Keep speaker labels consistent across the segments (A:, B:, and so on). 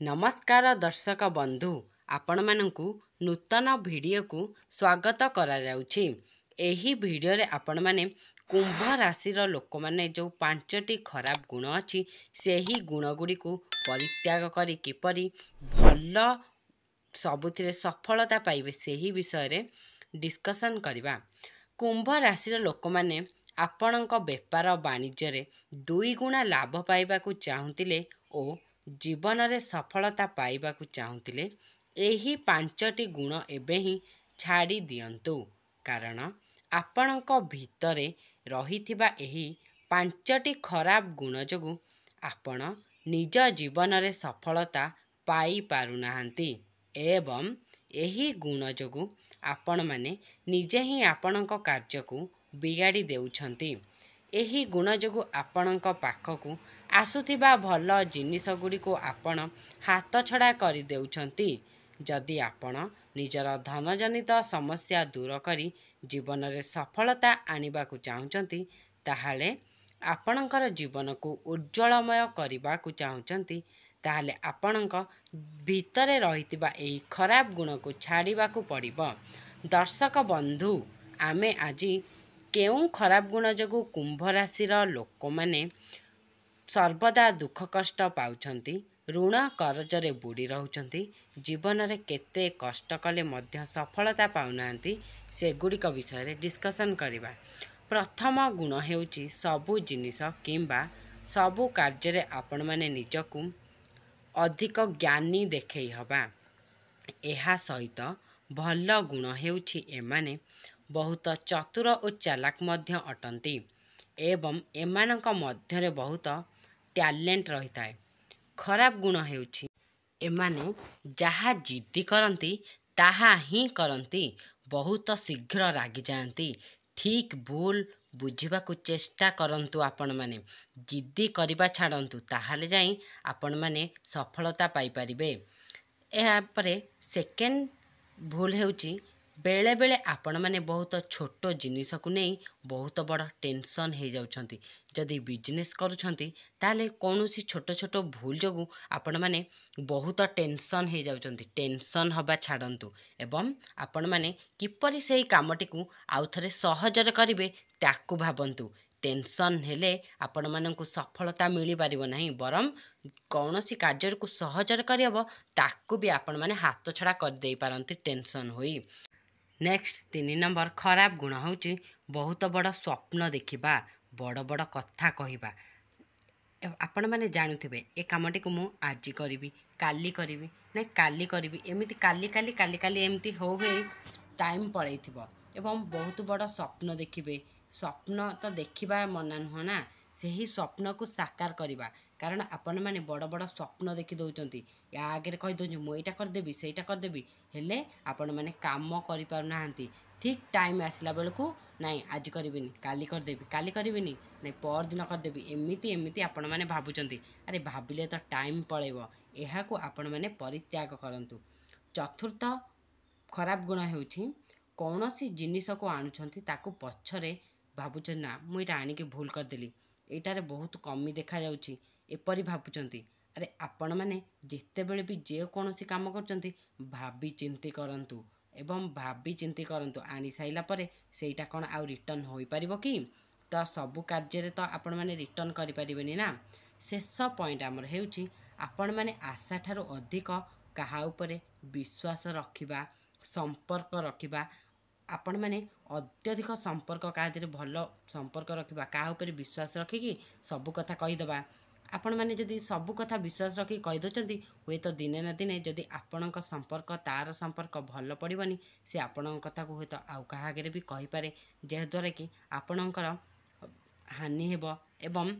A: नमस्कार दर्शक बंधु आपण मानकु नूतन वीडियो को स्वागत करा जाउछि। एही वीडियो रे आपण माने कुंभ राशि रो लोक माने जो पांचटी खराब गुण अछि सेही गुण गुडी को परित्याग करी किपरि भल सबुथिरे सफलता पाइबे सेही विषय रे डिस्कशन करिबा। कुंभ राशि रो लोक माने आपणक बेपार वाणिज्य रे दुई गुणा लाभ पाइबाकू चाहुतिले ओ जीवन रे सफलता पाइबाकू चाहुतिले एही पांचटी गुण एबे ही छाड़ी दियंतु, कारण आपणक भितरे रहिथिबा एही पांचटी खराब गुण जोगु आपण निज जीवन रे सफलता पाई पारुनाहांती एवं एही गुण जोगु आपण माने निजे ही आपणक कार्य को बिगाड़ी देउछंती। एही गुण जोगु आपणक पाखकू आसुथिबा भल जिनिस गुडी को आपण हाथ छड़ा करि देउछंती। जदि आपण निजर धन जनित समस्या दूर करी जीवन रे सफलता आनिबाकू चाहुचंती ताहाले आपणकर जीवन को उज्जवलमय करिबाकू चाहुचंती ताहाले आपणक भितरे रहितिबा एही खराब गुण को छाड़िबाकू पड़िबो। दर्शक बंधु आमे आजी केउं खराब गुण जोगु कुंभ राशि लोक माने सर्वदा दुख कष्ट पाउछंती, ऋण करजरे बुड़ी रहउछंती, जीवन रे केते कष्ट कले मध्य सफलता पाउनांती सेगुड़िक विषय रे डिस्कशन करिबा। प्रथम गुण हेउची सबु जिनिस किंबा सबु कार्य रे आपण माने निजकू अधिक ज्ञानी देखै हबा। एहा सहित भल गुण हेउची एमाने बहुत चतुर और चालाक मध्य अटंती एवं एमानक मध्यरे बहुत टैलेंट रही थाए। खराब गुण हेउची एमाने जहा जिद्दी करंती ताहा ही करंती, बहुत शीघ्र रागी जाती, ठीक भूल बुझिबाकू चेष्टा करंतु। आपण माने जिद्दी करिबा छाड़ंतु ताहाले जाई आपण माने सफलता पाई परिबे। एहा परे सेकेंड भूल हेउची बेले बेले आपण माने बहुत छोटो जिनिस को नहीं बहुत बड़ टेंशन हो जाउछंती। जदि बिजनेस करूछंती ताले कोनोसी छोटो छोटो भूल जोगु आपण माने बहुत टेंशन हो जाउछंती। टेंशन हबा छाड़ंतु एवं आपण माने किपरि सेही कामटी को आउ थरे सहजरे करिवे ताकू भाबंतु। टेंशन हेले आपण मानकू सफलता मिली पारिबो नाही, बरम कौनसी कार्य को सहजरे करियबो ताकू भी आपण माने हाथ छड़ा कर देई पारंती टेंशन होई। नेक्स्ट 3 नंबर खराब गुण होउची बहुत बड़ स्वप्न देखिबा, बड़ बड़ कथा कहिबा। आपण माने जानुथिबे ए कामटी को मु आजि करिवि, काली करिवि, नै काली करिवि, एमिति काली काली काली काली एमिति हो टाइम पळैथिबो एवं बहुत बड़ स्वप्न देखिबे। स्वप्न तो देखिबा मना नुह ना, सेही स्वप्न को साकार करिबा, कारण आपण माने बड़ बड़ स्वप्न देखि दउचंती। या आगे कहि दउछ मु एटा कर देबी सेटा कर देबी, हेले आपण माने काम करि पार नाहंती। ठीक टाइम आसला बेलकू नाई आज करिबिनी काली कर देबी, काली करिबिनी नाई पर दिन कर देबी, एमिति एमिति आपण माने भाबुचंती। अरे भाबिले तो टाइम पळेबो, एहा को आपण माने परित्याग करंतु। चतुर्थ खराब गुण हेउची कौनसी जिनिस को आणुछंती ताकू पछरे भाबुछन ना मु एटा आनिके भूल कर देली, एटारे बहुत कमी देखा जाउची, एपरि भाबुचंती। अरे आपण माने जेते बेले भी जे कोनोसी काम करचंती भाबी चिंती करंतु एवं भाबी चिंती करंतु। आनी साइला परे सेटा कोन आउ रिटर्न होई परिबो कि? तो सबु कार्य रे तो आपण माने रिटर्न करि परिबेनी ना। शेष पॉइंट हमर हेउची आपण माने आशा ठारो अधिक काहा उपरे विश्वास रखिबा, संपर्क रखिबा। आपण माने अत्यधिक संपर्क कादिरे भल संपर्क रखिबा, काहा उपरे विश्वास रखिकी सबु कथा कहि दबा। आपण माने जदि सबु कथा विश्वास रखी कहि दउचंती हुए तो दिने ना दिने जदि आपणक संपर्क तार संपर्क भल पड़िबनी, से आपणक कथा को हुए तो आउ काहा आगे भी कहि पारे, जे द्वारा कि आपणकर हानि हेबो एवं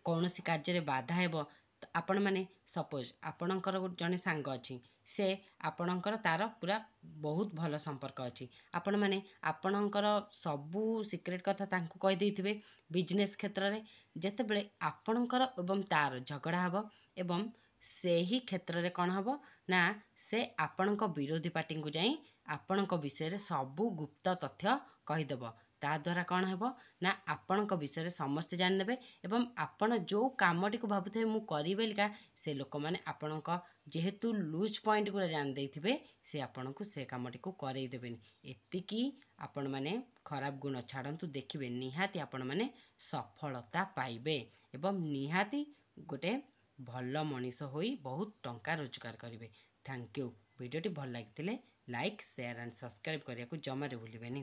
A: कौनसी कार्य रे बाधा हेबो। आपण माने सपोज आपणकर जने सांग अछि, से आपणकर तार पूरा बहुत भल संपर्क अछि, आपण माने आपणकर सबु सीक्रेट कथा तांको कहि देइथिबे। बिजनेस क्षेत्र रे जेते बेले आपणकर एवं तार झगड़ा हबो एवं सेही क्षेत्र रे कोन हबो ना, से आपणक विरोधी पार्टी को जाई आपणक विषय रे सबु गुप्त तथ्य कहि देबो। ତାଦ୍ୱାରା କ'ଣ ହେବ ନା ଆପଣଙ୍କ ବିଷୟରେ ସମସ୍ତେ ଜାଣିନେବେ ଏବଂ ଆପଣ ଯେଉଁ କାମଟିକୁ ଭାବୁଥିବେ ମୁଁ କରିବି ବୋଲିକା ସେ ଲୋକମାନେ ଆପଣଙ୍କ ଯେହେତୁ ଲୁଜ୍ ପଏଣ୍ଟ ଗୁଡ଼ା ଜାଣିଦେଇଥିବେ ସେ ଆପଣଙ୍କୁ ସେ କାମଟିକୁ କରେଇ ଦେବେନି। ଏତିକି ଆପଣମାନେ ଖରାପ ଗୁଣ ଛାଡ଼ନ୍ତୁ, ଦେଖିବେ ନିହାତି ଆପଣମାନେ ସଫଳତା ପାଇବେ ଏବଂ ନିହାତି ଗୋଟେ ଭଲ ମଣିଷ ହୋଇ ବହୁତ ଟଙ୍କା ରୋଜଗାର କରିବେ। Thank you. ଭିଡ଼ିଓଟି ଭଲ ଲାଗିଥିଲେ ଲାଇକ୍, ସେୟାର ଆଣ୍ଡ ସବସ୍କ୍ରାଇବ୍ କରିବାକୁ ଜମାରୁ ଭୁଲିବେନି।